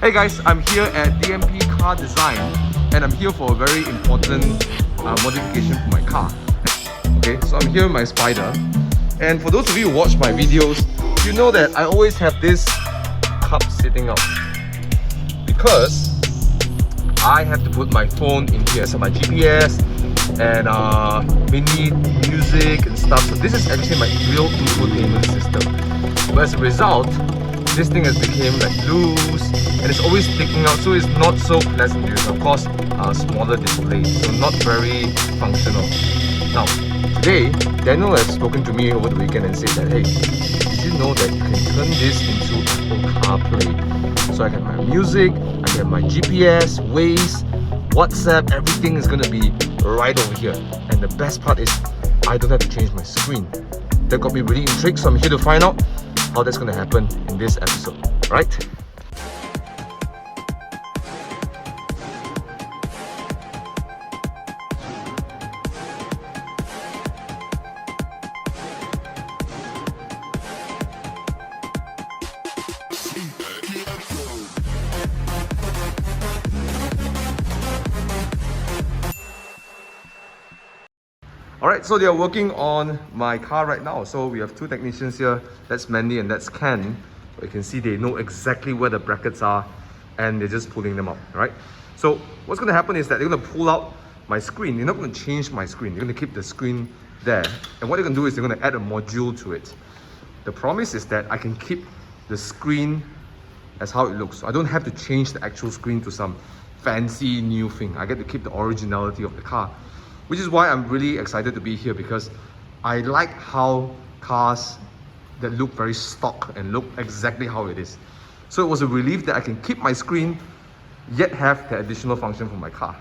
Hey guys, I'm here at DMP Car Design and I'm here for a very important modification for my car. Okay, so I'm here with my Spyder, and for those of you who watch my videos, you know that I always have this cup sitting out because I have to put my phone in here, so my GPS and mini music and stuff. So this is actually my real infotainment system. But as a result, this thing has become like loose and it's always sticking out, so it's not so pleasant to use. Of course, smaller display, so not very functional. Now, today, Daniel has spoken to me over the weekend and said that, hey, did you know that you can turn this into Apple CarPlay? So I can have my music, I can have my GPS, Waze, WhatsApp, everything is going to be right over here. And the best part is, I don't have to change my screen. That got me really intrigued, so I'm here to find out how that's going to happen in this episode, right? Alright, so they are working on my car right now. So we have two technicians here. That's Mandy and that's Ken. You can see they know exactly where the brackets are and they're just pulling them up, right? So what's going to happen is that they're going to pull out my screen. They're not going to change my screen. They're going to keep the screen there. And what they're going to do is they're going to add a module to it. The promise is that I can keep the screen as how it looks. So I don't have to change the actual screen to some fancy new thing. I get to keep the originality of the car. Which is why I'm really excited to be here, because I like how cars that look very stock and look exactly how it is. So it was a relief that I can keep my screen yet have the additional function for my car.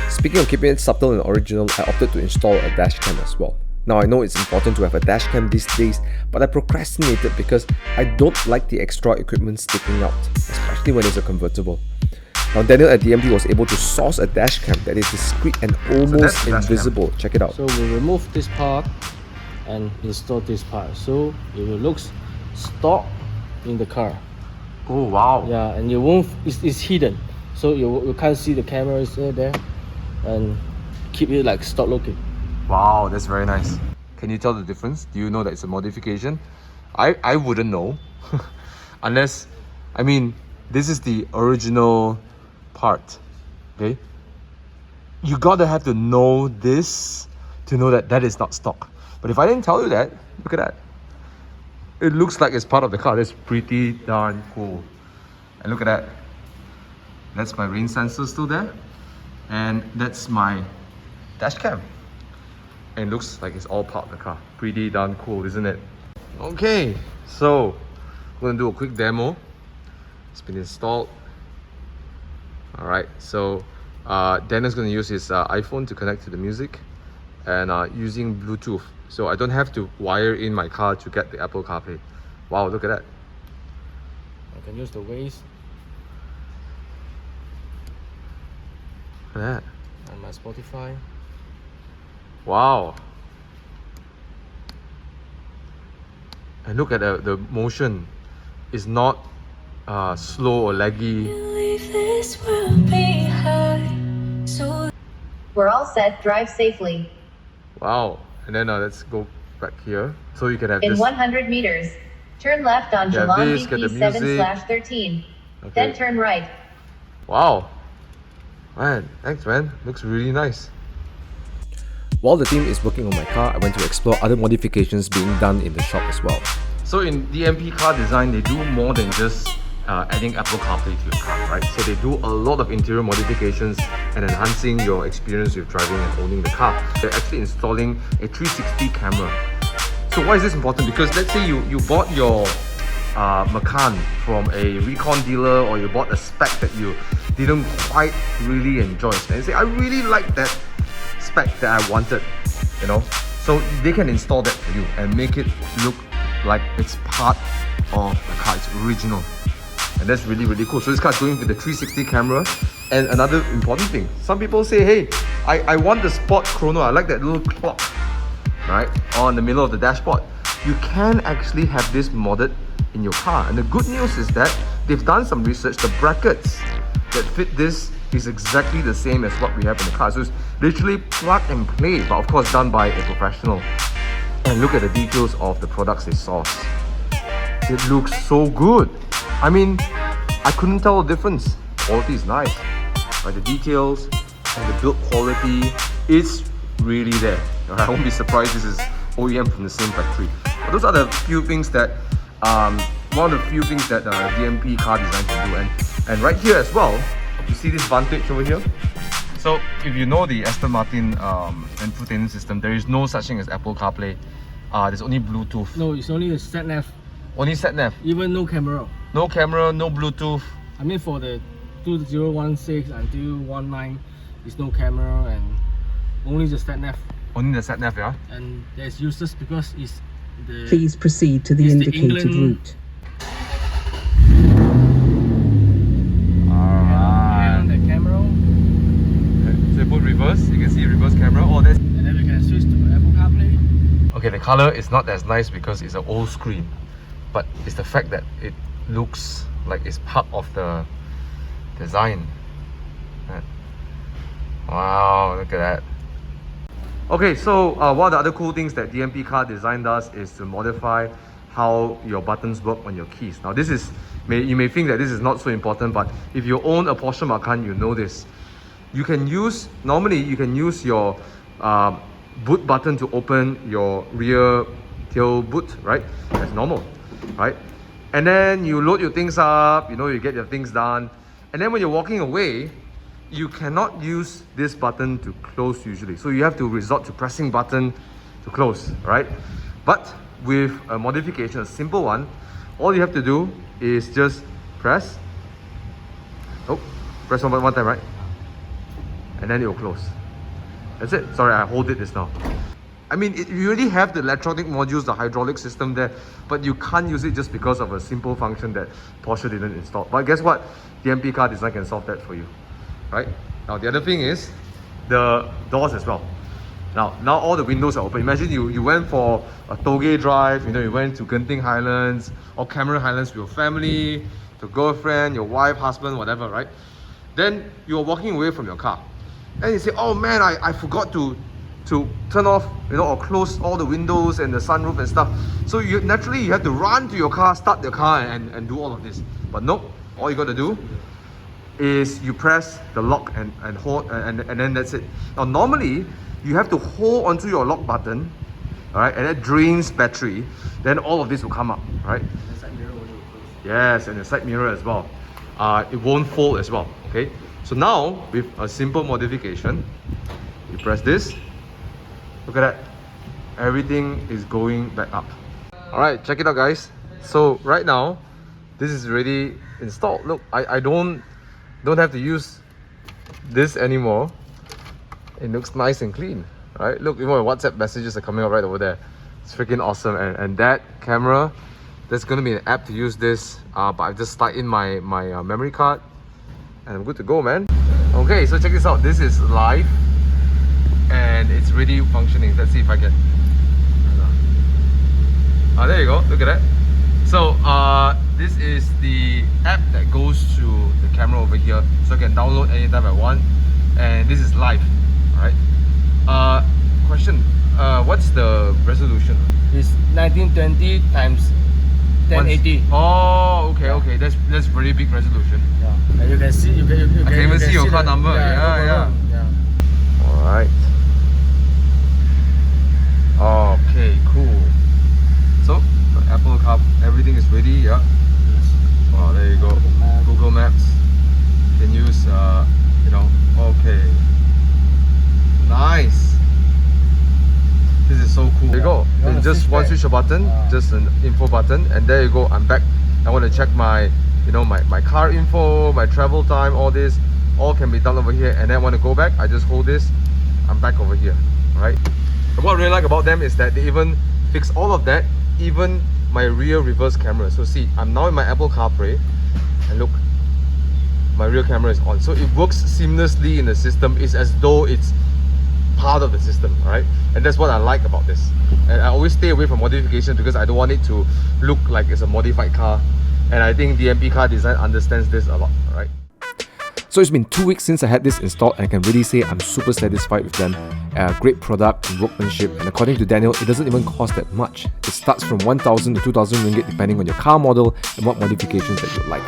Speaking of keeping it subtle and original, I opted to install a dash cam as well. Now I know it's important to have a dash cam these days, but I procrastinated because I don't like the extra equipment sticking out, especially when it's a convertible. Now Daniel at DMP was able to source a dash cam that is discreet and almost invisible. Check it out. So we remove this part and install this part, so it will look stock in the car. Oh wow! Yeah, and you won't. It's hidden, so you can't see the camera is there, and keep it like stock looking. Wow, that's very nice. Can you tell the difference? Do you know that it's a modification? I wouldn't know, unless, I mean, this is the original part, okay? You gotta have to know this to know that that is not stock. But if I didn't tell you that, look at that. It looks like it's part of the car. That's pretty darn cool. And look at that. That's my rain sensor still there. And that's my dash cam. And it looks like it's all part of the car. Pretty darn cool, isn't it? Okay, so we're gonna do a quick demo. It's been installed. Alright, so Daniel's going to use his iPhone to connect to the music and using Bluetooth. So I don't have to wire in my car to get the Apple CarPlay. Wow, look at that. I can use the Waze. Look at that. And my Spotify. Wow. And look at the motion. It's not slow or laggy. We're all set. Drive safely. Wow. And then let's go back here. So you can have In this. 100 meters, turn left on Jalan this, get the BP 7/13. Okay. Then turn right. Wow. Man, thanks man. Looks really nice. While the team is working on my car, I went to explore other modifications being done in the shop as well. So in DMP Car Design, they do more than just adding Apple CarPlay to your car, right? So they do a lot of interior modifications and enhancing your experience with driving and owning the car. They're actually installing a 360 camera. So why is this important? Because let's say you bought your Macan from a recon dealer, or you bought a spec that you didn't quite really enjoy, and you say, I really like that spec that I wanted, you know? So they can install that for you and make it look like it's part of the car, it's original. And that's really, really cool. So this car is going with the 360 camera. And another important thing, some people say, hey, I want the sport chrono. I like that little clock, right, on the middle of the dashboard. You can actually have this modded in your car. And the good news is that they've done some research. The brackets that fit this is exactly the same as what we have in the car. So it's literally plug and play, but of course done by a professional. And look at the details of the products they source. It looks so good. I mean, I couldn't tell the difference. Quality is nice, but the details and the build quality is really there. I won't be surprised this is OEM from the same factory. But those are the few things that, one of the few things that DMP car design can do. And right here as well, you see this Vantage over here? So if you know the Aston Martin infotainment system, there is no such thing as Apple CarPlay. There's only Bluetooth. No, it's only a sat nav. Only sat nav. Even no camera. No camera, no Bluetooth. I mean, for the 2016 until 19, there's no camera and only the sat nav. Only the sat nav, yeah? And there's useless because it's the. Please proceed to the it's the indicated England- route. And the camera. So you put reverse, you can see reverse camera. Oh, that's... And then we can switch to Apple CarPlay. Okay, the color is not as nice because it's an old screen, but it's the fact that it looks like it's part of the design. Wow, look at that. Okay, so one of the other cool things that DMP car design does is to modify how your buttons work on your keys. Now this is, you may think that this is not so important, but if you own a Porsche Macan, you know this. You can use, normally you can use your boot button to open your rear tail boot, right? That's normal, right? And then you load your things up, you know, you get your things done. And then when you're walking away, you cannot use this button to close usually. So you have to resort to pressing button to close, right? But with a modification, a simple one, all you have to do is just press. Oh, press one time, right? And then it will close. That's it. Sorry, I hold it just now. I mean, you already have the electronic modules, the hydraulic system there, but you can't use it just because of a simple function that Porsche didn't install. But guess what? DMP car design can solve that for you, right? Now, the other thing is the doors as well. Now all the windows are open. Imagine you went for a toge drive, you know, you went to Genting Highlands or Cameron Highlands with your family, your girlfriend, your wife, husband, whatever, right? Then you're walking away from your car. And you say, oh man, I forgot to turn off, you know, or close all the windows and the sunroof and stuff. So naturally you have to run to your car, start the car and do all of this. But nope, all you got to do is you press the lock and hold and then that's it. Now normally you have to hold onto your lock button, all right, and that drains battery. Then all of this will come up, right? The side mirror only will close. Yes, and the side mirror as well. It won't fold as well, okay? So now, with a simple modification, you press this, look at that. Everything is going back up. Alright, check it out guys. So right now, this is already installed. Look, I don't have to use this anymore. It looks nice and clean, right? Look, even my WhatsApp messages are coming up right over there. It's freaking awesome. And that camera, there's gonna be an app to use this, but I've just stuck in my memory card and I'm good to go, man. Okay, so check this out. This is live and it's really functioning. Let's see if I can. There you go, look at that. So this is the app that goes to the camera over here, so I can download anytime I want, and this is live. Alright. Question, what's the resolution? It's 1920 times 1080. Oh, okay. That's very big resolution. Yeah. And you can see, you can even see your car number. Yeah. Alright. Okay, cool. So the Apple Car, everything is ready. Yeah. Yes. Oh, there you go. Google Maps. You can use, you know. Okay. Nice. This is so cool. There you go. You wanna And just switch one back? switch a button, just an info button, and there you go. I'm back. I want to check my, you know, my car info, my travel time, all this, all can be done over here. And then I want to go back. I just hold this. I'm back over here. Right. And what I really like about them is that they even fix all of that, even my rear reverse camera. So see, I'm now in my Apple CarPlay, and look, my rear camera is on. So it works seamlessly in the system. It's as though it's part of the system, right? And that's what I like about this. And I always stay away from modification because I don't want it to look like it's a modified car. And I think DMP Car Design understands this a lot, right? So it's been 2 weeks since I had this installed, and I can really say I'm super satisfied with them. Great product and workmanship, and according to Daniel, it doesn't even cost that much. It starts from 1,000 to 2,000 ringgit depending on your car model and what modifications that you like.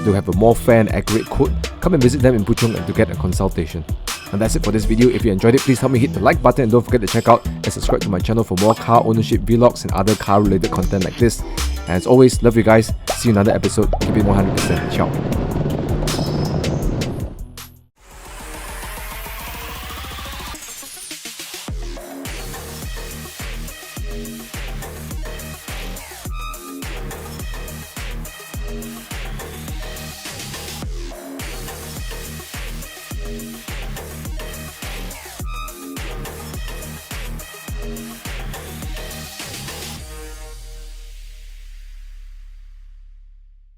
They'll have a more fair and accurate quote. Come and visit them in Puchong and to get a consultation. And that's it for this video. If you enjoyed it, please help me hit the like button and don't forget to check out and subscribe to my channel for more car ownership vlogs and other car related content like this. And as always, love you guys. See you in another episode. Keep it 100%. Ciao.